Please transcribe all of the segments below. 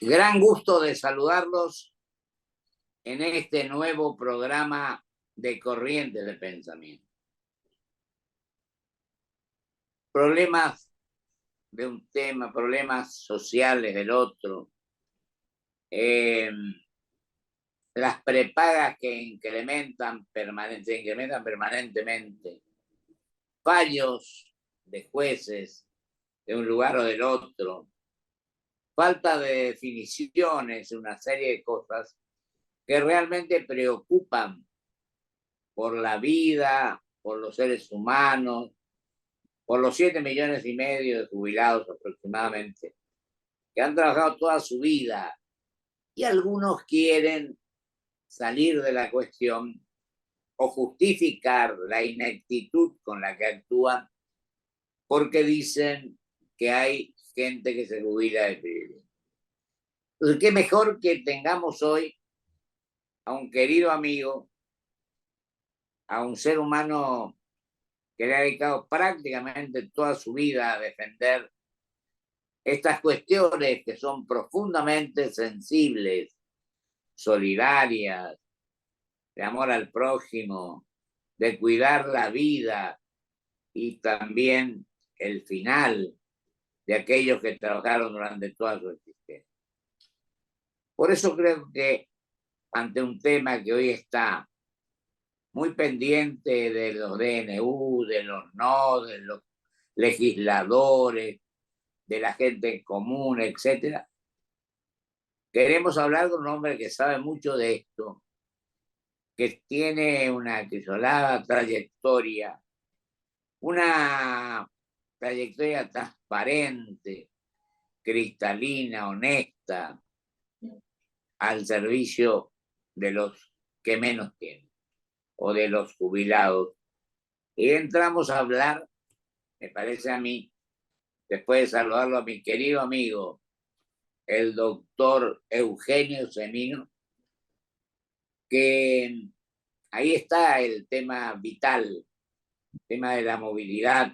Gran gusto de saludarlos en este nuevo programa de Corrientes de Pensamiento. Problemas de un tema, problemas sociales del otro, las prepagas que incrementan permanentemente, fallos de jueces de un lugar o del otro, falta de definiciones, una serie de cosas que realmente preocupan por la vida, por los seres humanos, por los 7,5 millones de jubilados aproximadamente, que han trabajado toda su vida, y algunos quieren salir de la cuestión o justificar la ineptitud con la que actúan porque dicen que hay gente que se jubila de privilegio. Entonces, qué mejor que tengamos hoy a un querido amigo, a un ser humano que le ha dedicado prácticamente toda su vida a defender estas cuestiones que son profundamente sensibles, solidarias, de amor al prójimo, de cuidar la vida y también el final de aquellos que trabajaron durante toda su existencia. Por eso creo que ante un tema que hoy está muy pendiente de los DNU, de los no, de los legisladores, de la gente común, etcétera, queremos hablar con un hombre que sabe mucho de esto, que tiene una acrisolada trayectoria, una trayectoria transparente, cristalina, honesta, al servicio de los que menos tienen o de los jubilados. Y entramos a hablar, me parece a mí, después de saludarlo a mi querido amigo, el doctor Eugenio Semino, que ahí está el tema vital, el tema de la movilidad,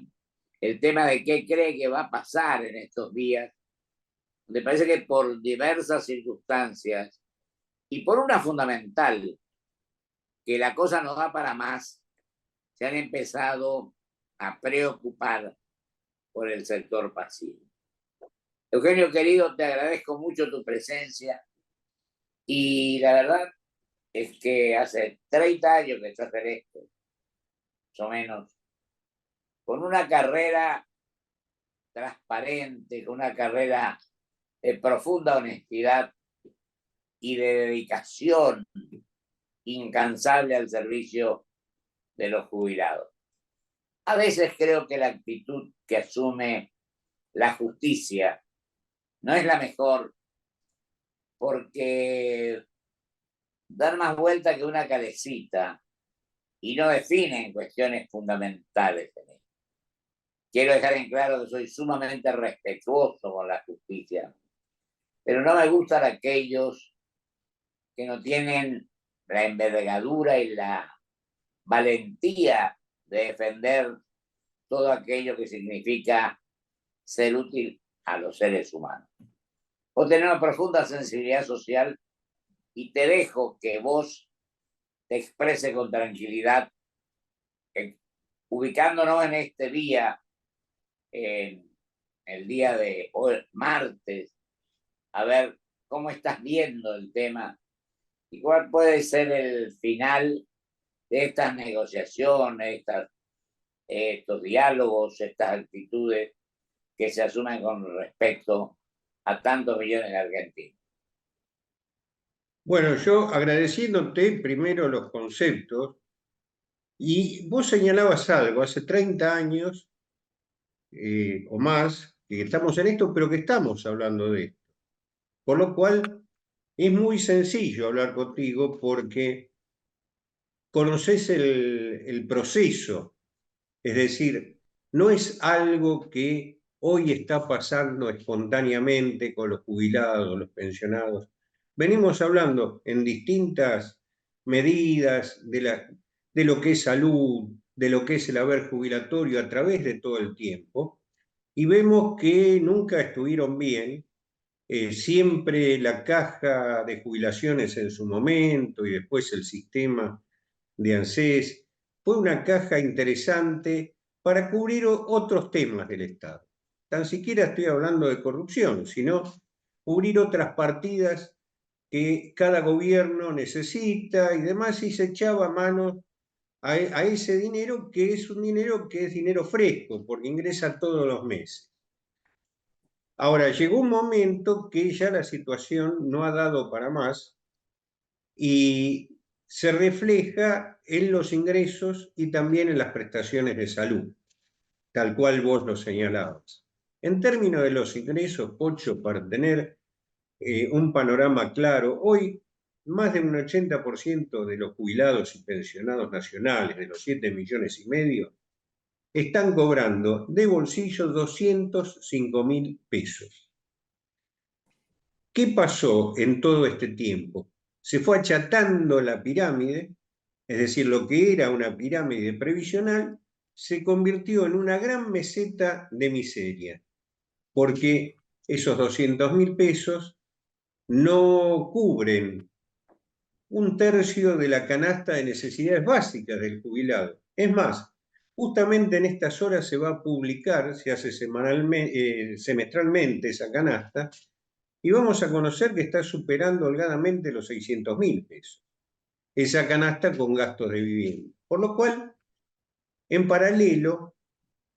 el tema de qué cree que va a pasar en estos días, donde parece que por diversas circunstancias y por una fundamental, que la cosa no da para más, se han empezado a preocupar por el sector pasivo. Eugenio, querido, te agradezco mucho tu presencia y la verdad es que hace 30 años que estás en esto, más o menos, con una carrera transparente, con una carrera de profunda honestidad y de dedicación incansable al servicio de los jubilados. A veces creo que la actitud que asume la justicia no es la mejor, porque dan más vuelta que una calecita y no definen cuestiones fundamentales en esto. Quiero dejar en claro que soy sumamente respetuoso con la justicia, pero no me gustan aquellos que no tienen la envergadura y la valentía de defender todo aquello que significa ser útil a los seres humanos. Vos tenés una profunda sensibilidad social y te dejo que vos te exprese con tranquilidad, ubicándonos en este día, en el día de hoy, martes, a ver cómo estás viendo el tema y cuál puede ser el final de estas negociaciones, estos diálogos, estas actitudes que se asumen con respecto a tantos millones de argentinos. Bueno, yo agradeciéndote primero los conceptos, y vos señalabas algo, hace 30 años o más que estamos en esto, pero que estamos hablando de esto. Por lo cual es muy sencillo hablar contigo porque conoces el proceso, es decir, no es algo que hoy está pasando espontáneamente con los jubilados, los pensionados. Venimos hablando en distintas medidas de lo que es salud, de lo que es el haber jubilatorio a través de todo el tiempo, y vemos que nunca estuvieron bien siempre la caja de jubilaciones en su momento y después el sistema de ANSES, fue una caja interesante para cubrir otros temas del Estado. Tan siquiera estoy hablando de corrupción, sino cubrir otras partidas que cada gobierno necesita y demás, y se echaba mano a ese dinero, que es un dinero que es dinero fresco, porque ingresa todos los meses. Ahora, llegó un momento que ya la situación no ha dado para más y se refleja en los ingresos y también en las prestaciones de salud, tal cual vos lo señalabas. En términos de los ingresos, Pocho, para tener un panorama claro, hoy más de un 80% de los jubilados y pensionados nacionales, de los 7,5 millones, están cobrando de bolsillo 205.000 pesos. ¿Qué pasó en todo este tiempo? Se fue achatando la pirámide, es decir, lo que era una pirámide previsional se convirtió en una gran meseta de miseria, porque esos 200.000 pesos no cubren un tercio de la canasta de necesidades básicas del jubilado. Es más, justamente en estas horas se va a publicar, se hace semestralmente esa canasta, y vamos a conocer que está superando holgadamente los 600.000 pesos, esa canasta con gastos de vivienda. Por lo cual, en paralelo,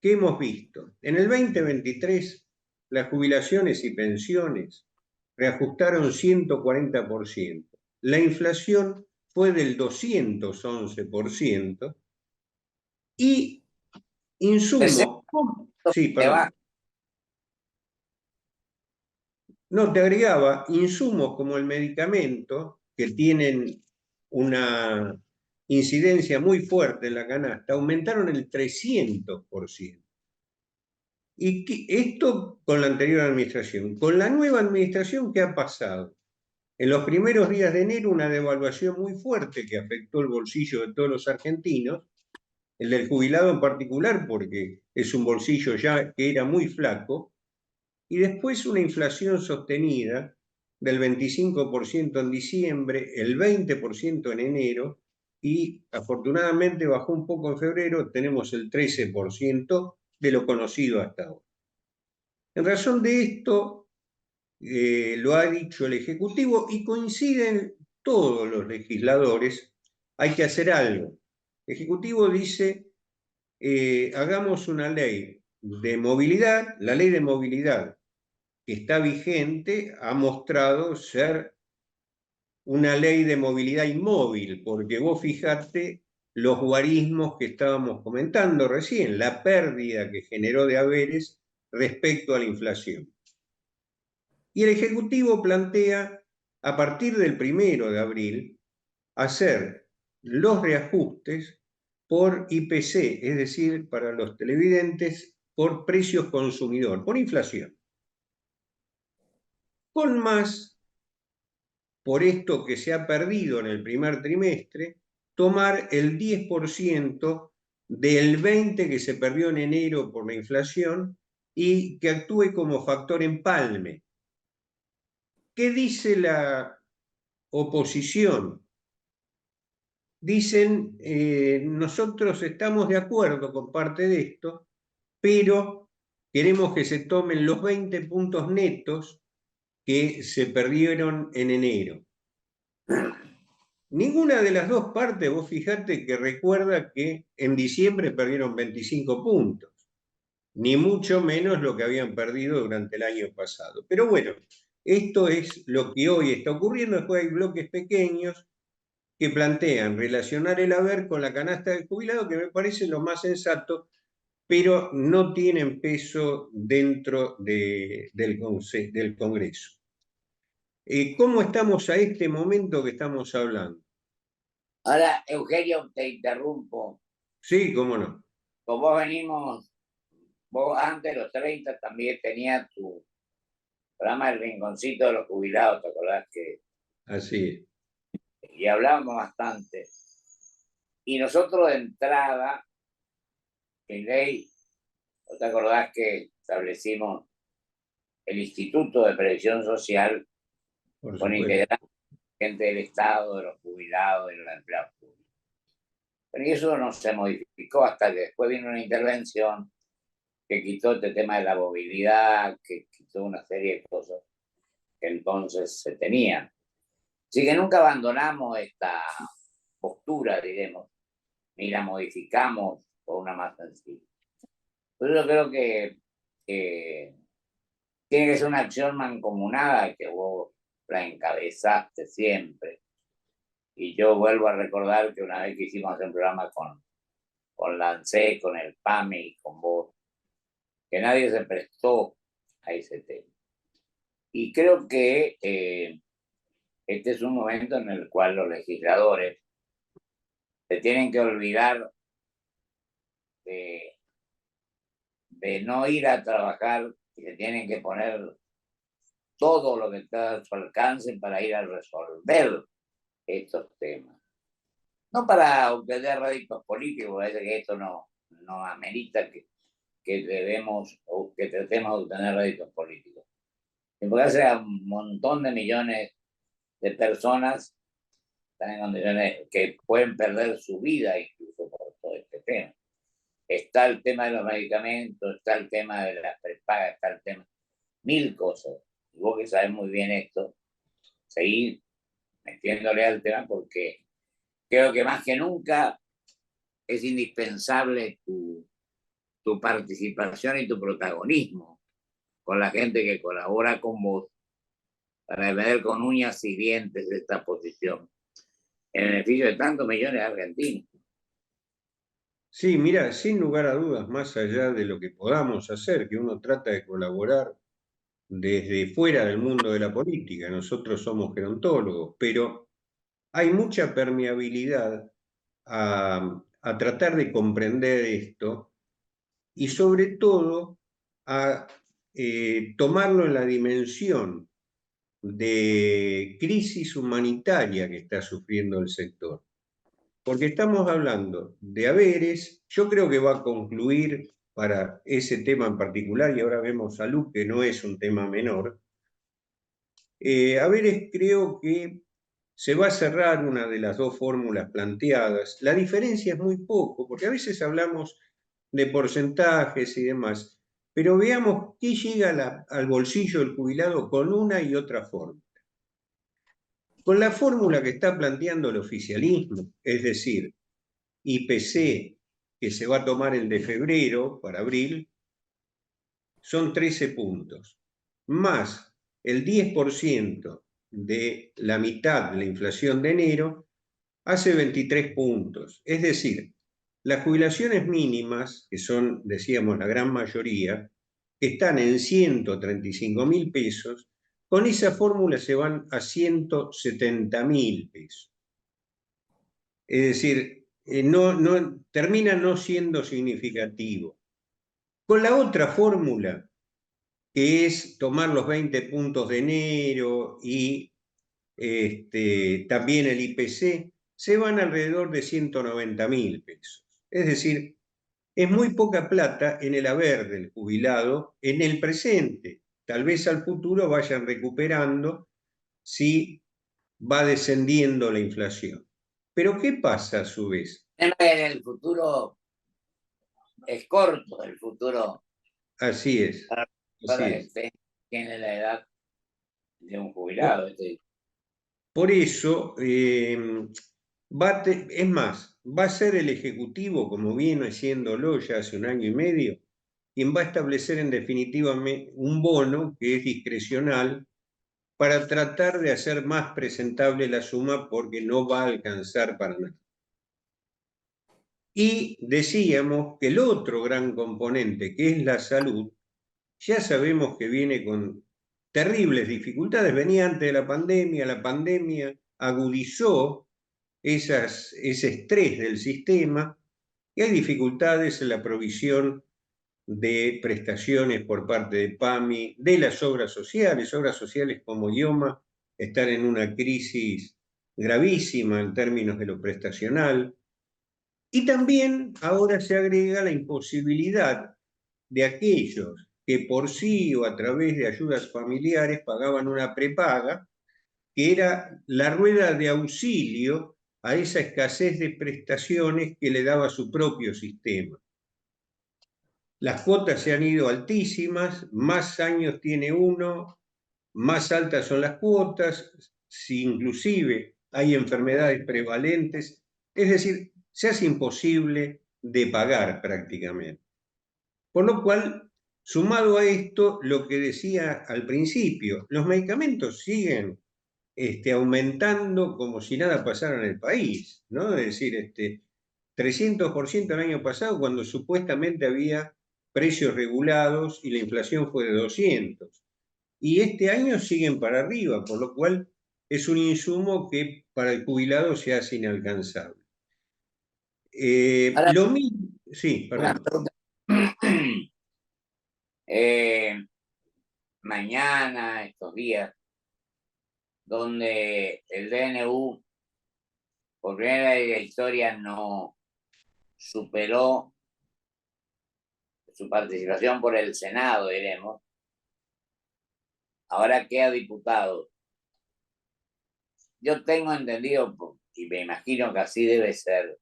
¿qué hemos visto? En el 2023, las jubilaciones y pensiones reajustaron 140%. La inflación fue del 211% y Ese insumos, sí, te va. perdón, no, te agregaba insumos como el medicamento, que tienen una incidencia muy fuerte en la canasta, aumentaron el 300%. Y esto con la anterior administración. Con la nueva administración, ¿qué ha pasado? En los primeros días de enero, una devaluación muy fuerte que afectó el bolsillo de todos los argentinos, el del jubilado en particular, porque es un bolsillo ya que era muy flaco, y después una inflación sostenida del 25% en diciembre, el 20% en enero, y afortunadamente bajó un poco en febrero, tenemos el 13% de lo conocido hasta ahora. En razón de esto, lo ha dicho el Ejecutivo y coinciden todos los legisladores, hay que hacer algo. El Ejecutivo dice, hagamos una ley de movilidad, la ley de movilidad que está vigente ha mostrado ser una ley de movilidad inmóvil, porque vos fijate los guarismos que estábamos comentando recién, la pérdida que generó de haberes respecto a la inflación. Y el Ejecutivo plantea, a partir del 1 de abril, hacer los reajustes por IPC, es decir, para los televidentes, por precios consumidor, por inflación. Con más, por esto que se ha perdido en el primer trimestre, tomar el 10% del 20% que se perdió en enero por la inflación y que actúe como factor empalme. ¿Qué dice la oposición? Dicen, nosotros estamos de acuerdo con parte de esto, pero queremos que se tomen los 20 puntos netos que se perdieron en enero. Ninguna de las dos partes, vos fijate que recuerda que en diciembre perdieron 25 puntos, ni mucho menos lo que habían perdido durante el año pasado. Pero bueno, esto es lo que hoy está ocurriendo. Después hay bloques pequeños que plantean relacionar el haber con la canasta del jubilado, que me parece lo más sensato, pero no tienen peso dentro del Congreso. ¿Cómo estamos a este momento que estamos hablando? Ahora, Eugenio, te interrumpo. Sí, cómo no. Con vos venimos, vos antes de los 30 también tenías tu programa El Rinconcito de los Jubilados, ¿te acordás? Así Y hablábamos bastante. Y nosotros de entrada, en ley, ¿no te acordás que establecimos el Instituto de Previsión Social por con supuesto. integrantes gente del Estado, de los jubilados, de los empleados públicos. Pero eso no se modificó hasta que después vino una intervención que quitó este tema de la movilidad, que quitó una serie de cosas que entonces se tenían. Así que nunca abandonamos esta postura, diremos, ni la modificamos por una más sencilla. Pero yo creo que tiene que ser una acción mancomunada que vos la encabezaste siempre. Y yo vuelvo a recordar que una vez que hicimos un programa con Lancé, con el PAMI y con vos, que nadie se prestó a ese tema. Y creo que este es un momento en el cual los legisladores se tienen que olvidar de, de no ir a trabajar y se tienen que poner todo lo que está a su alcance para ir a resolver estos temas. No para obtener réditos políticos, parece que esto no amerita que debemos o que tratemos de obtener réditos políticos. En porque a un montón de millones de personas están en condiciones que pueden perder su vida incluso por todo este tema. Está el tema de los medicamentos, está el tema de las prepagas, está el tema, mil cosas. Y vos que sabes muy bien esto, seguir metiéndole al tema porque creo que más que nunca es indispensable tu participación y tu protagonismo con la gente que colabora con vos para defender con uñas y dientes esta posición en beneficio de tantos millones de argentinos. Sí, mira, sin lugar a dudas, más allá de lo que podamos hacer, que uno trata de colaborar desde fuera del mundo de la política, nosotros somos gerontólogos, pero hay mucha permeabilidad a tratar de comprender esto y sobre todo a tomarlo en la dimensión de crisis humanitaria que está sufriendo el sector. Porque estamos hablando de haberes, yo creo que va a concluir para ese tema en particular, y ahora vemos salud, que no es un tema menor. Haberes creo que se va a cerrar una de las dos fórmulas planteadas. La diferencia es muy poco, porque a veces hablamos de porcentajes y demás, pero veamos qué llega al bolsillo del jubilado con una y otra forma. Con la fórmula que está planteando el oficialismo, es decir, IPC, que se va a tomar el de febrero para abril, son 13 puntos, más el 10% de la mitad de la inflación de enero, hace 23 puntos. Es decir, las jubilaciones mínimas, que son, decíamos, la gran mayoría, están en 135.000 pesos, con esa fórmula se van a 170.000 pesos. Es decir, termina no siendo significativo. Con la otra fórmula, que es tomar los 20 puntos de enero y también el IPC, se van alrededor de 190.000 pesos. Es decir, es muy poca plata en el haber del jubilado en el presente. Tal vez al futuro vayan recuperando si va descendiendo la inflación. Pero ¿qué pasa a su vez? En el futuro es corto, el futuro Así es, así para es. que tiene la edad de un Por, jubilado. por eso, es más, va a ser el Ejecutivo, como viene haciéndolo ya hace un año y medio, quien va a establecer en definitiva un bono que es discrecional para tratar de hacer más presentable la suma porque no va a alcanzar para nada. Y decíamos que el otro gran componente, que es la salud, ya sabemos que viene con terribles dificultades. Venía antes de la pandemia agudizó ese estrés del sistema y hay dificultades en la provisión de prestaciones por parte de PAMI, de las obras sociales como IOMA están en una crisis gravísima en términos de lo prestacional. Y también ahora se agrega la imposibilidad de aquellos que por sí o a través de ayudas familiares pagaban una prepaga, que era la rueda de auxilio a esa escasez de prestaciones que le daba su propio sistema. Las cuotas se han ido altísimas, más años tiene uno, más altas son las cuotas, si inclusive hay enfermedades prevalentes, es decir, se hace imposible de pagar prácticamente. Por lo cual, sumado a esto, lo que decía al principio, los medicamentos siguen aumentando como si nada pasara en el país, ¿no? Es decir, 300% el año pasado cuando supuestamente había precios regulados y la inflación fue de 200. Y este año siguen para arriba, por lo cual es un insumo que para el jubilado se hace inalcanzable. Ahora, Lo mismo, sí, una perdón. pregunta. Mañana, estos días, donde el DNU, por primera vez en la historia, no superó su participación por el Senado, diremos, ahora queda diputado. Yo tengo entendido, y me imagino que así debe ser,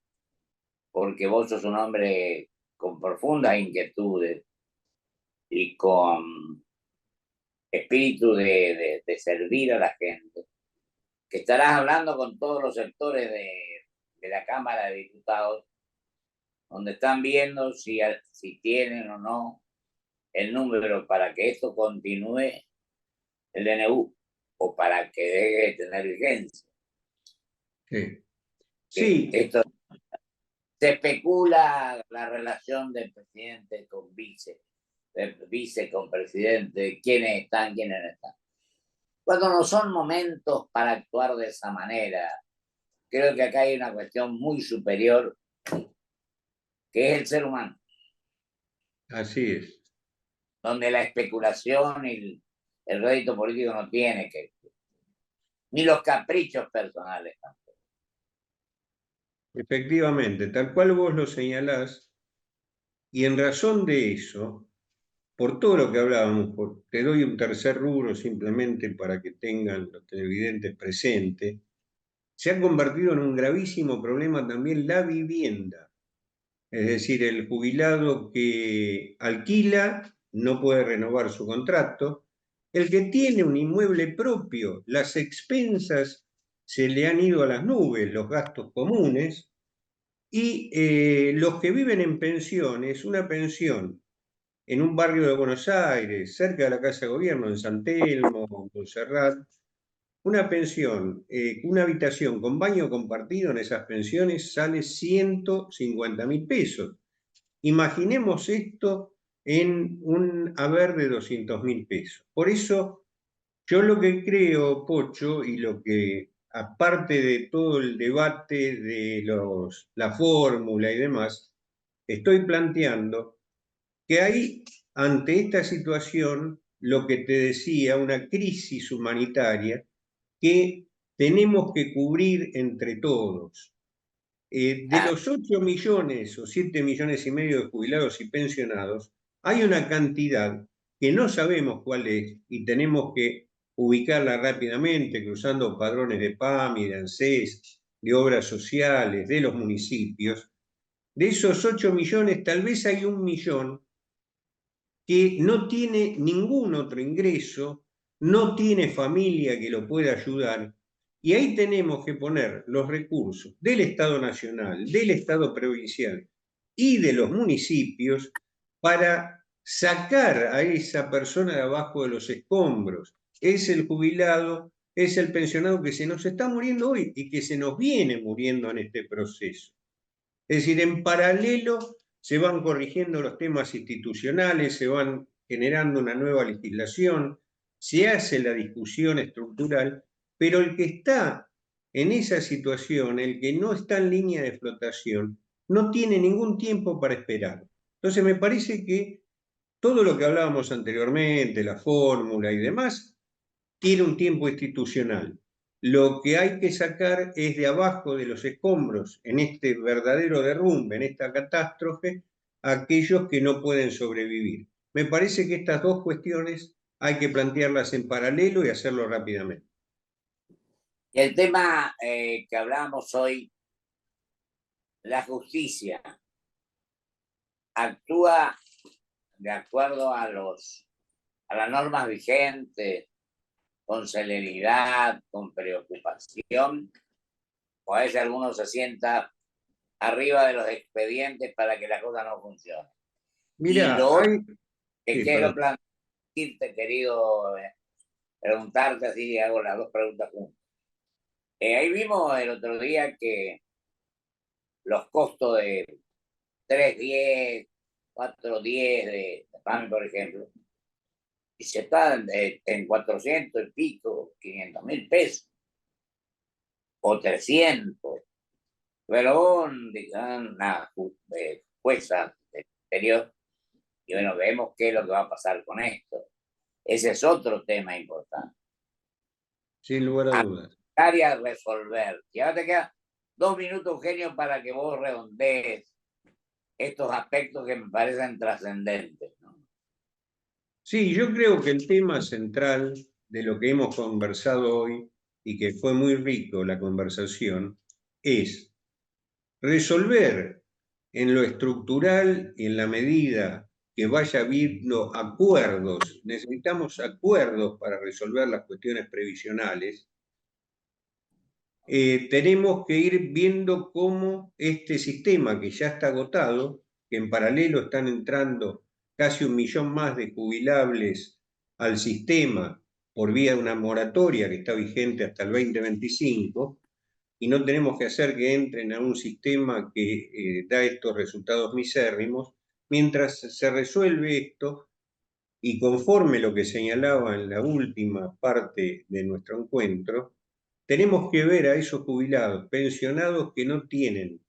porque vos sos un hombre con profundas inquietudes y con espíritu de servir a la gente, que estarás hablando con todos los sectores de la Cámara de Diputados, donde están viendo si tienen o no el número para que esto continúe el DNU o para que deje de tener vigencia. Sí. Sí, Esto se especula la relación del presidente con vice, del vice con presidente, quiénes están, quiénes no están. Cuando no son momentos para actuar de esa manera, creo que acá hay una cuestión muy superior, que es el ser humano, así es. donde la especulación y el rédito político no tiene que, ni los caprichos personales. Efectivamente, tal cual vos lo señalás, y en razón de eso, por todo lo que hablábamos, te doy un tercer rubro simplemente para que tengan los televidentes presentes, se ha convertido en un gravísimo problema también la vivienda. Es decir, el jubilado que alquila no puede renovar su contrato, el que tiene un inmueble propio, las expensas se le han ido a las nubes, los gastos comunes, y los que viven en pensiones, una pensión en un barrio de Buenos Aires, cerca de la Casa de Gobierno, en San Telmo, Montserrat, una pensión, una habitación con baño compartido en esas pensiones sale 150.000 pesos. Imaginemos esto en un haber de 200.000 pesos. Por eso, yo lo que creo, Pocho, y lo que, aparte de todo el debate de la fórmula y demás, estoy planteando que hay, ante esta situación, lo que te decía, una crisis humanitaria que tenemos que cubrir entre todos. De Ah, los 8 millones o 7 millones y medio de jubilados y pensionados, hay una cantidad que no sabemos cuál es y tenemos que ubicarla rápidamente, cruzando padrones de PAMI, de ANSES, de obras sociales, de los municipios. De esos 8 millones, tal vez hay 1 millón que no tiene ningún otro ingreso, no tiene familia que lo pueda ayudar, y ahí tenemos que poner los recursos del Estado Nacional, del Estado Provincial y de los municipios para sacar a esa persona de abajo de los escombros. Es el jubilado, es el pensionado que se nos está muriendo hoy y que se nos viene muriendo en este proceso. Es decir, en paralelo se van corrigiendo los temas institucionales, se van generando una nueva legislación, se hace la discusión estructural, pero el que está en esa situación, el que no está en línea de flotación, no tiene ningún tiempo para esperar. Entonces me parece que todo lo que hablábamos anteriormente, la fórmula y demás, tiene un tiempo institucional. Lo que hay que sacar es de abajo de los escombros, en este verdadero derrumbe, en esta catástrofe, a aquellos que no pueden sobrevivir. Me parece que estas dos cuestiones hay que plantearlas en paralelo y hacerlo rápidamente. El tema que hablábamos hoy, la justicia actúa de acuerdo a las normas vigentes, con celeridad, con preocupación, o a veces alguno se sienta arriba de los expedientes para que la cosa no funcione. Y Mira, lo hay... que Sí, quiero perdón. plantearte, querido, preguntarte así, hago las dos preguntas juntas. Ahí vimos el otro día que los costos de 310, 410 de PAMI, por ejemplo, y se están en 400 y pico, 500.000 pesos, o 300. Pero una jueza del interior, y bueno, vemos qué es lo que va a pasar con esto. Ese es otro tema importante. Sin lugar a dudas. Y a resolver. Y ahora te quedan 2 minutos, Eugenio, para que vos redondees estos aspectos que me parecen trascendentes, ¿no? Sí, yo creo que el tema central de lo que hemos conversado hoy, y que fue muy rico la conversación, es resolver en lo estructural y en la medida que vaya habiendo acuerdos, necesitamos acuerdos para resolver las cuestiones previsionales. Tenemos que ir viendo cómo este sistema que ya está agotado, que en paralelo están entrando casi 1 millón más de jubilables al sistema por vía de una moratoria que está vigente hasta el 2025, y no tenemos que hacer que entren a un sistema que da estos resultados misérrimos, mientras se resuelve esto y conforme lo que señalaba en la última parte de nuestro encuentro, tenemos que ver a esos jubilados, pensionados que no tienen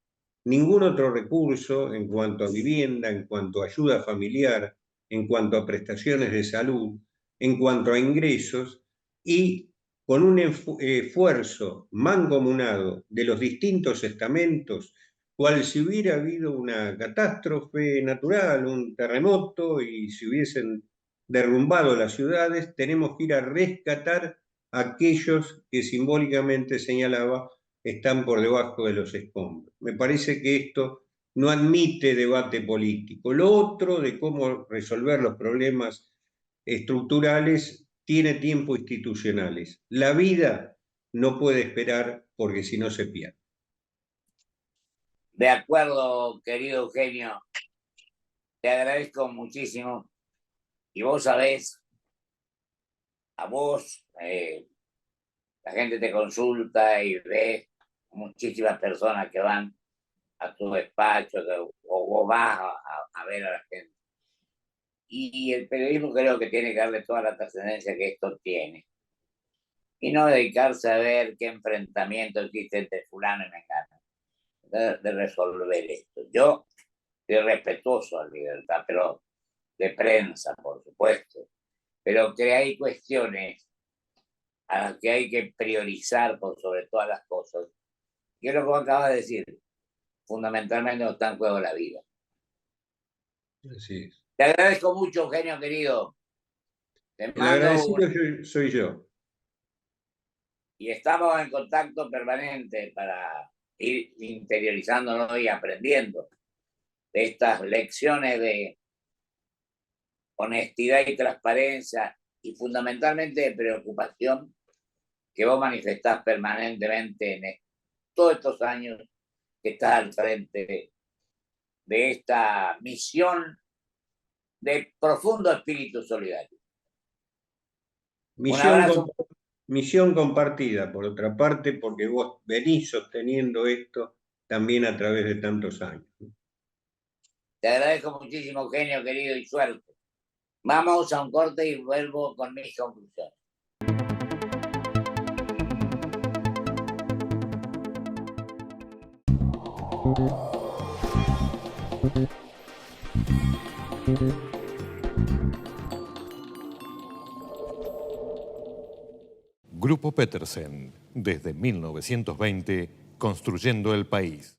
ningún otro recurso en cuanto a vivienda, en cuanto a ayuda familiar, en cuanto a prestaciones de salud, en cuanto a ingresos, y con un esfuerzo mancomunado de los distintos estamentos, cual si hubiera habido una catástrofe natural, un terremoto, y si hubiesen derrumbado las ciudades, tenemos que ir a rescatar a aquellos que simbólicamente señalaba están por debajo de los escombros. Me parece que esto no admite debate político. Lo otro de cómo resolver los problemas estructurales tiene tiempo institucionales. La vida no puede esperar porque si no se pierde. De acuerdo, querido Eugenio, te agradezco muchísimo. Y vos sabés, a vos, la gente te consulta y ves muchísimas personas que van a tu despacho o vos vas a ver a la gente. Y el periodismo creo que tiene que darle toda la trascendencia que esto tiene. Y no dedicarse a ver qué enfrentamiento existe entre fulano y mengano. De resolver esto. Yo soy respetuoso a la libertad, pero de prensa, por supuesto. Pero que hay cuestiones a las que hay que priorizar por sobre todas las cosas. Y es lo que acabas de decir. Fundamentalmente no está en juego la vida. Así es. Te agradezco mucho, Eugenio querido. Te El mando un... agradecido soy yo. Y estamos en contacto permanente para ir interiorizándonos y aprendiendo de estas lecciones de honestidad y transparencia y fundamentalmente de preocupación que vos manifestás permanentemente en todos estos años que estás al frente de esta misión de profundo espíritu solidario. Un Misión, abrazo. misión compartida, por otra parte, porque vos venís sosteniendo esto también a través de tantos años. Te agradezco muchísimo, Eugenio, querido, y suerte. Vamos a un corte y vuelvo con mis conclusiones. Grupo Petersen, desde 1920, construyendo el país.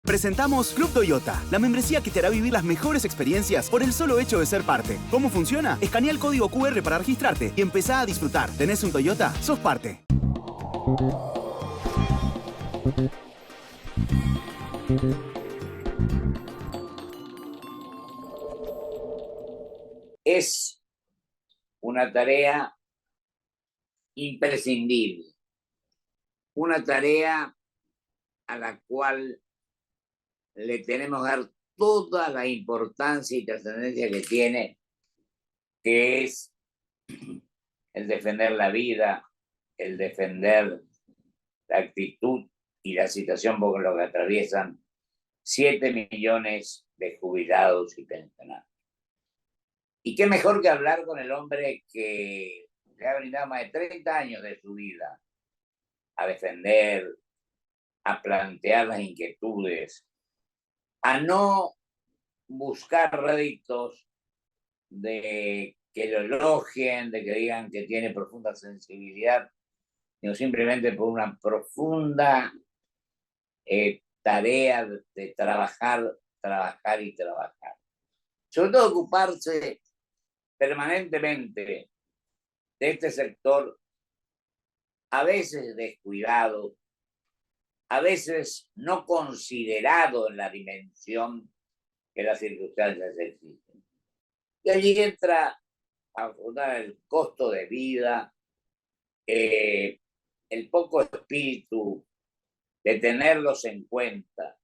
Presentamos Club Toyota, la membresía que te hará vivir las mejores experiencias por el solo hecho de ser parte. ¿Cómo funciona? Escanea el código QR para registrarte y empezá a disfrutar. ¿Tenés un Toyota? Sos parte. Es una tarea imprescindible, una tarea a la cual le tenemos que dar toda la importancia y trascendencia que tiene, que es el defender la vida, el defender la actitud y la situación por lo que atraviesan 7 millones de jubilados y pensionados. Y qué mejor que hablar con el hombre que le ha brindado más de 30 años de su vida a defender, a plantear las inquietudes, a no buscar réditos de que lo elogien, de que digan que tiene profunda sensibilidad, sino simplemente por una profunda tarea de trabajar y trabajar. Sobre todo ocuparse permanentemente de este sector, a veces descuidado, a veces no considerado en la dimensión que las circunstancias existen. Y allí entra a fundar el costo de vida, el poco espíritu de tenerlos en cuenta,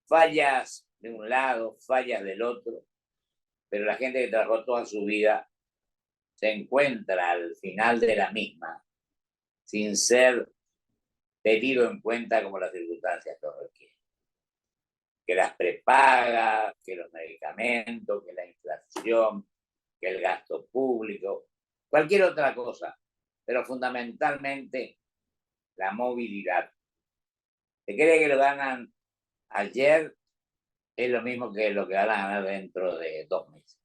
fallas de un lado, fallas del otro, pero la gente que trabajó toda su vida se encuentra al final de la misma sin ser tenido en cuenta como las circunstancias lo requieren. Que las prepagas, que los medicamentos, que la inflación, que el gasto público, cualquier otra cosa, pero fundamentalmente la movilidad. Se cree que lo ganan ayer, es lo mismo que lo que van a ganar dentro de 2 meses.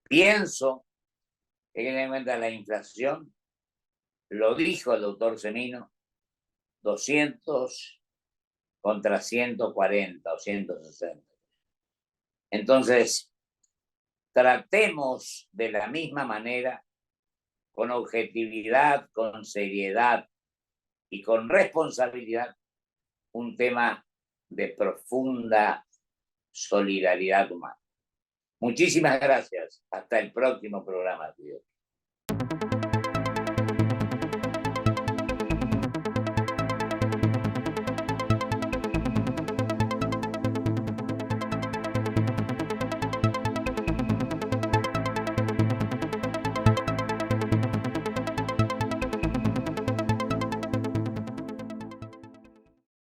Pienso que hay que tener en cuenta la inflación, lo dijo el doctor Semino, 200 contra 140 o 160. Entonces, tratemos de la misma manera, con objetividad, con seriedad y con responsabilidad, un tema de profunda solidaridad humana. Muchísimas gracias. Hasta el próximo programa, tío.